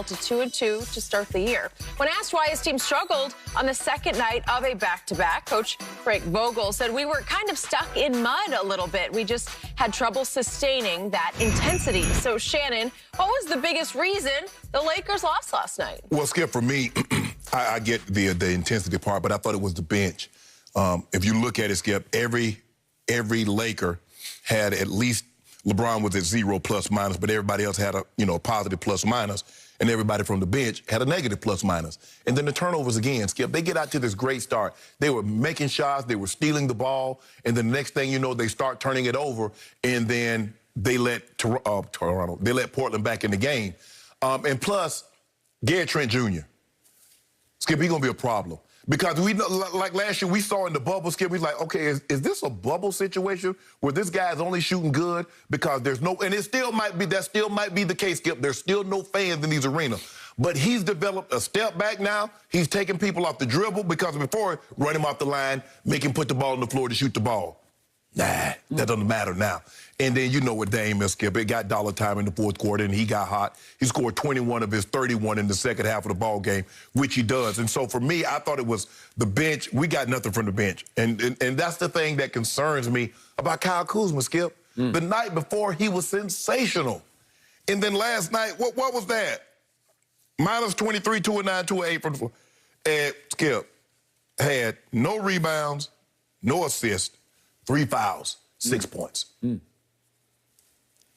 to 2-2 to start the year. When asked why his team struggled on the second night of a back-to-back, Coach Frank Vogel said, "We were kind of stuck in mud a little bit. We just had trouble sustaining that intensity." So, Shannon, what was the biggest reason the Lakers lost last night? Well, Skip, for me, I get the intensity part, but I thought it was the bench. If you look at it, Skip, every Laker had at least LeBron was at 0 plus minus, but everybody else had a positive plus minus, and everybody from the bench had a negative plus minus. And then the turnovers again, Skip, they get out to this great start. They were making shots, they were stealing the ball, and then the next thing you know, they start turning it over, and then they let Portland back in the game. And plus, Gary Trent Jr., Skip, he's going to be a problem. Because we know, like last year, we saw in the bubble, Skip, we're like, okay, is this a bubble situation where this guy is only shooting good because there's no, and that still might be the case, Skip. There's still no fans in these arenas. But he's developed a step back now. He's taking people off the dribble because before, run him off the line, make him put the ball on the floor to shoot the ball. Nah, that doesn't matter now. And then you know what Dame is, Skip. It got dollar time in the fourth quarter, and he got hot. He scored 21 of his 31 in the second half of the ball game, which he does. And so for me, I thought it was the bench. We got nothing from the bench. And that's the thing that concerns me about Kyle Kuzma, Skip. The night before, he was sensational. And then last night, what was that? Minus 23, 2 of 9, 2 of 8 from the floor. And Skip had no rebounds, no assists, 3 fouls, 6 points.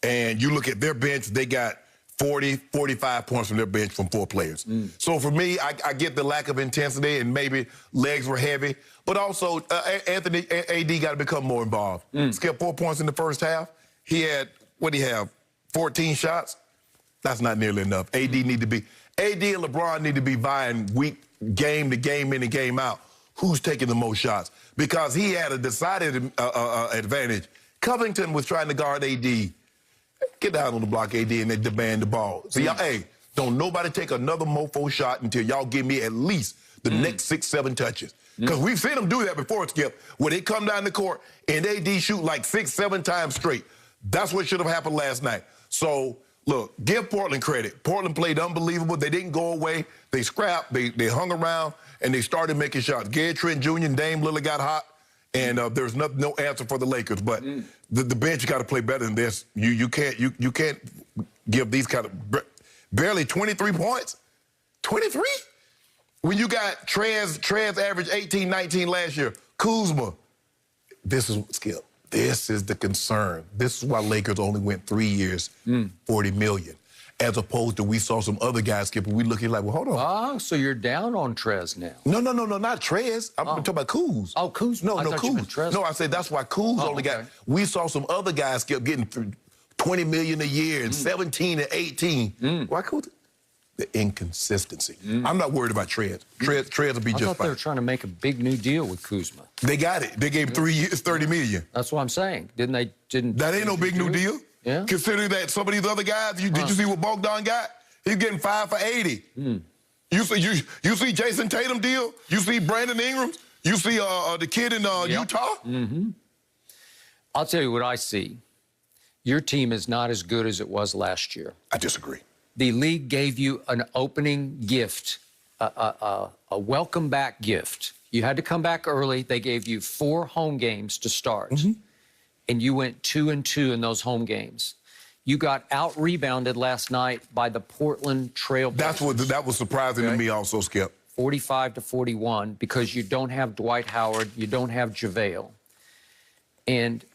And you look at their bench, they got 40, 45 points from their bench from 4 players. So for me, I get the lack of intensity and maybe legs were heavy. But also, Anthony, AD got to become more involved. Skip 4 points in the first half. He had, what did he have, 14 shots? That's not nearly enough. AD and LeBron need to be vying game to game in and game out. Who's taking the most shots? Because he had a decided advantage. Covington was trying to guard AD. Get down on the block, AD, and they demand the ball. So, y'all, hey, don't nobody take another mofo shot until y'all give me at least the next 6, 7 touches. Because we've seen them do that before, Skip, where they come down the court and AD shoot like 6, 7 times straight. That's what should have happened last night. So, look, give Portland credit. Portland played unbelievable. They didn't go away. They scrapped. They hung around, and they started making shots. Gary Trent Jr. and Dame Lillard got hot. And there's no answer for the Lakers, but the bench got to play better than this. You can't give these kind of barely 23 points, 23. When you got Trez averaged 18, 19 last year, Kuzma. This is Skip. This is the concern. This is why Lakers only went 3 years, $40 million. As opposed to we saw some other guys, Skip, and we looking like, well, hold on. Oh, so you're down on Trez now. No, not Trez. I'm talking about Kuz. Oh, Kuz? No, Kuz. No, I said that's why Kuz only got. We saw some other guys, Skip, getting $20 million a year and 17 and 18. Why Kuz? The inconsistency. I'm not worried about Trez. Trez will be just fine. I thought they were trying to make a big new deal with Kuzma. They got it. They gave 3 years, $30 million. That's what I'm saying. That ain't no big new deal. Yeah. Considering that some of these other guys, did you see what Bogdan got? He's getting 5 for 80. You see Jason Tatum deal? You see Brandon Ingram? You see the kid in Utah? I'll tell you what I see. Your team is not as good as it was last year. I disagree. The league gave you an opening gift, a welcome back gift. You had to come back early. They gave you 4 home games to start. And you went 2-2 in those home games. You got out-rebounded last night by the Portland Trailblazers. That was surprising to me also, Skip. 45-41, because you don't have Dwight Howard, you don't have JaVale. And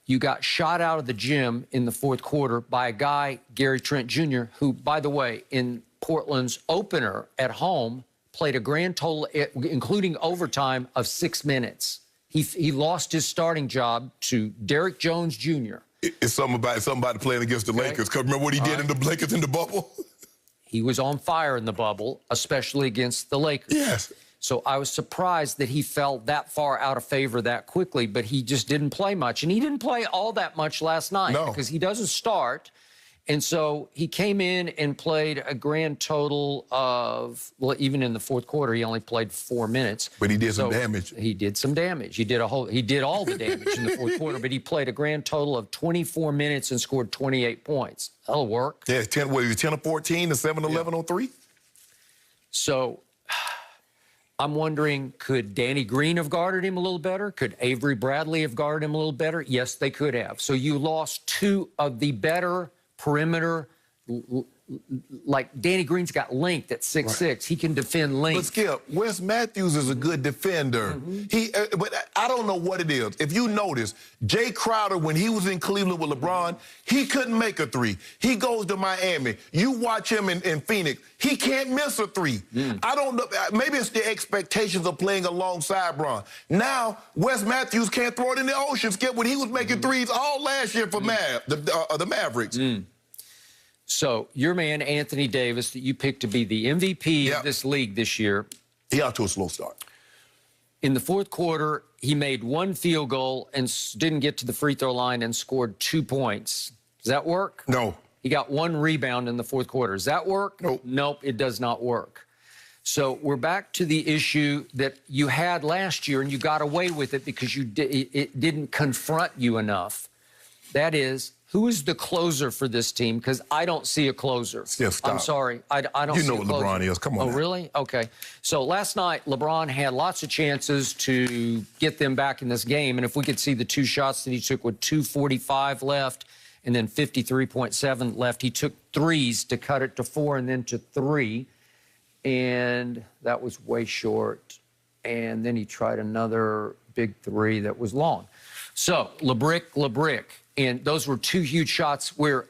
you got shot out of the gym in the fourth quarter by a guy, Gary Trent Jr., who, by the way, in Portland's opener at home, played a grand total, including overtime, of 6 minutes. He lost his starting job to Derrick Jones Jr. It's something about playing against the Lakers. Because remember what he did in the Lakers in the bubble? He was on fire in the bubble, especially against the Lakers. Yes. So I was surprised that he fell that far out of favor that quickly, but he just didn't play much. And he didn't play all that much last night because he doesn't start. And so he came in and played a grand total of, well, even in the fourth quarter, he only played 4 minutes. But he did some damage. He did some damage. He did all the damage in the fourth quarter, but he played a grand total of 24 minutes and scored 28 points. That'll work. Yeah, 10 of 14 and 7 of 11 on 3. So I'm wondering, could Danny Green have guarded him a little better? Could Avery Bradley have guarded him a little better? Yes, they could have. So you lost 2 of the better perimeter. Like Danny Green's got length at 6'6". Right. He can defend length. But Skip, Wes Matthews is a good defender. But I don't know what it is. If you notice, Jay Crowder, when he was in Cleveland with LeBron, he couldn't make a 3. He goes to Miami. You watch him in Phoenix. He can't miss a 3. I don't know. Maybe it's the expectations of playing alongside Bron. Now, Wes Matthews can't throw it in the ocean, Skip, when he was making threes all last year for the Mavericks. So your man, Anthony Davis, that you picked to be the MVP of this league this year. He out to a slow start. In the fourth quarter, he made 1 field goal and didn't get to the free throw line and scored 2 points. Does that work? No. He got 1 rebound in the fourth quarter. Does that work? Nope. Nope, it does not work. So we're back to the issue that you had last year, and you got away with it because it didn't confront you enough. That is, who is the closer for this team? Because I don't see a closer. Yeah, stop. I'm sorry. I don't see a closer. You know what LeBron is. Come on. Oh, really? Okay. So last night, LeBron had lots of chances to get them back in this game. And if we could see the 2 shots that he took with 2:45 left and then 53.7 left, he took 3s to cut it to 4 and then to 3. And that was way short. And then he tried another big 3 that was long. So, LeBrick. And those were 2 huge shots where,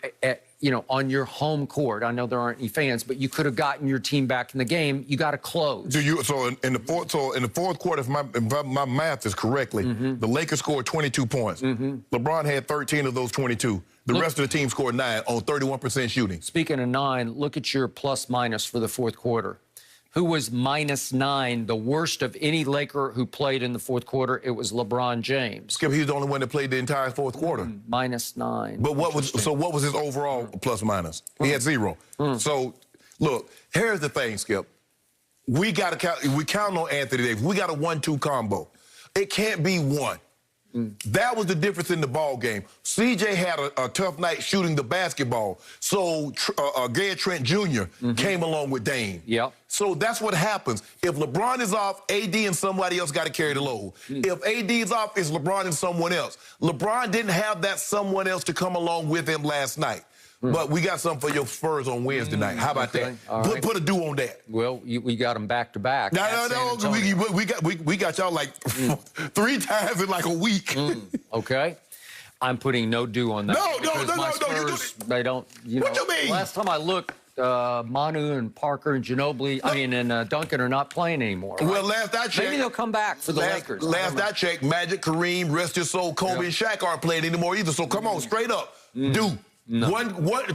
on your home court. I know there aren't any fans, but you could have gotten your team back in the game. You got to close. So in the fourth quarter, if my math is correctly, the Lakers scored 22 points. LeBron had 13 of those 22. The rest of the team scored 9 on 31% shooting. Speaking of 9, look at your plus-minus for the fourth quarter. Who was -9, the worst of any Laker who played in the fourth quarter? It was LeBron James. Skip, he was the only one that played the entire fourth quarter. -9. But what was his overall plus-minus? He had 0. So, look, here's the thing, Skip. We count on Anthony Davis. We got a 1-2 combo. It can't be 1. That was the difference in the ball game. CJ had a tough night shooting the basketball, so Gary Trent Jr. came along with Dame. Yep. So that's what happens. If LeBron is off, AD and somebody else got to carry the load. If AD is off, it's LeBron and someone else. LeBron didn't have that someone else to come along with him last night. But we got something for your Spurs on Wednesday night. How about that? Right. Put a do on that. Well, we got them back to back. No. We got y'all like 3 times in like a week. Okay. I'm putting no do on that. No. They don't. What you mean? Last time I looked, Manu and Parker and Ginobili, and Duncan are not playing anymore. Right? Well, last I checked, maybe they'll come back for the Lakers. Last I checked, Magic, Kareem, rest your soul, Kobe, and Shaq aren't playing anymore either. So come on, straight up, do. No.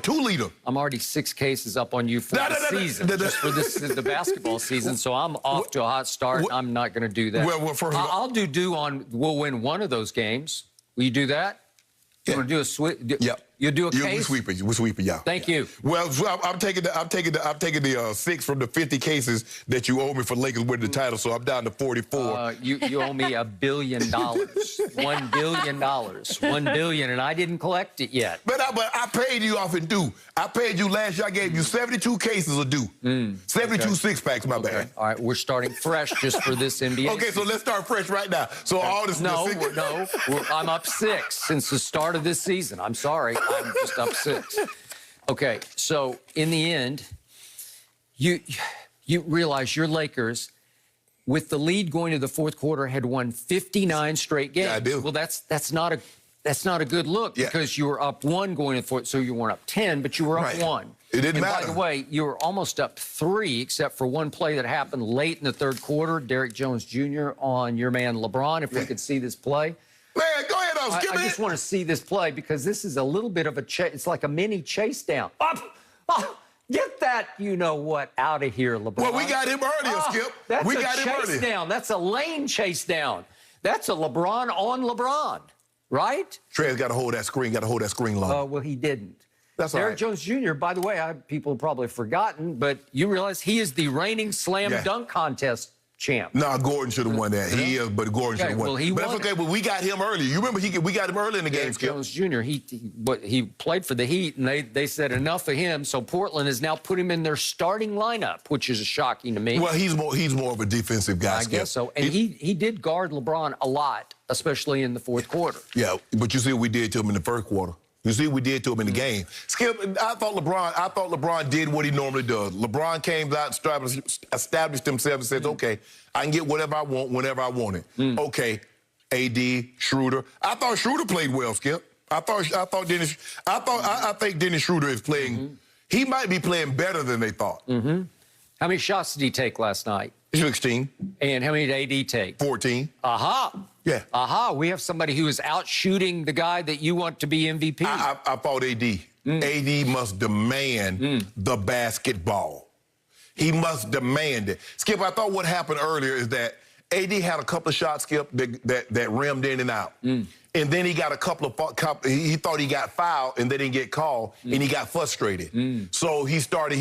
2 liter. I'm already 6 cases up on you for the season, just for the basketball season. So I'm off to a hot start. I'm not going to do that. Well, first I'll do on. We'll win one of those games. Will you do that? You want to do a sweep? Yeah. You'll do a case? We're sweeping y'all. Thank you. Well, I'm taking the 6 from the 50 cases that you owe me for Lakers winning the title, so I'm down to 44. You owe me $1 billion. $1 billion. $1 billion, and I didn't collect it yet. But I paid you off in due. I paid you last year. I gave you 72 cases of due. 72 six-packs, my bad. All right, we're starting fresh just for this NBA. Okay, so let's start fresh right now. So all this... No, I'm up 6 since the start of this season. I'm sorry. I'm just up 6. Okay, so in the end, you realize your Lakers, with the lead going to the fourth quarter, had won 59 straight games. Yeah, I do. Well, that's not a good look because you were up 1 going to the fourth, so you weren't up 10, but you were up 1. It didn't matter. By the way, you were almost up 3, except for one play that happened late in the third quarter. Derrick Jones Jr. on your man LeBron. If we could see this play. Man, go ahead, skip it. I just want to see this play because this is a little bit of a chase. It's like a mini chase down. Get that, you-know-what, out of here, LeBron. Well, we got him earlier, Skip. That's we a got him chase earlier. down. That's a lane chase down. That's a LeBron on LeBron, right? Trey's got to hold that screen. Got to hold that screen long. Well, he didn't. That's all Derrick right. Jones Jr., by the way, people have probably forgotten, but you realize he is the reigning slam dunk contest champ. No, Gordon should have won that. He is, but Gordon should have won. Well, he but won that's okay. But we got him early. You remember we got him early in the game, Skip. Jones Jr. He played for the Heat, and they said enough of him. So Portland has now put him in their starting lineup, which is shocking to me. Well, he's more of a defensive guy. I guess so. And he did guard LeBron a lot, especially in the fourth quarter. Yeah, but you see what we did to him in the first quarter. You see what we did to him in the game. Skip, I thought LeBron did what he normally does. LeBron came out, established himself, and said, "Okay, I can get whatever I want whenever I want it." Okay, AD, Schroeder. I thought Schroeder played well, Skip. I think Dennis Schroeder is playing. He might be playing better than they thought. How many shots did he take last night? 16. And how many did AD take? 14. Aha. Yeah. Aha. We have somebody who is out shooting the guy that you want to be MVP. I fought AD. AD must demand the basketball. He must demand it. Skip, I thought what happened earlier is that AD had a couple of shots, Skip, that rimmed in and out. And then he got a couple of, he thought he got fouled and they didn't get called, and he got frustrated. So he started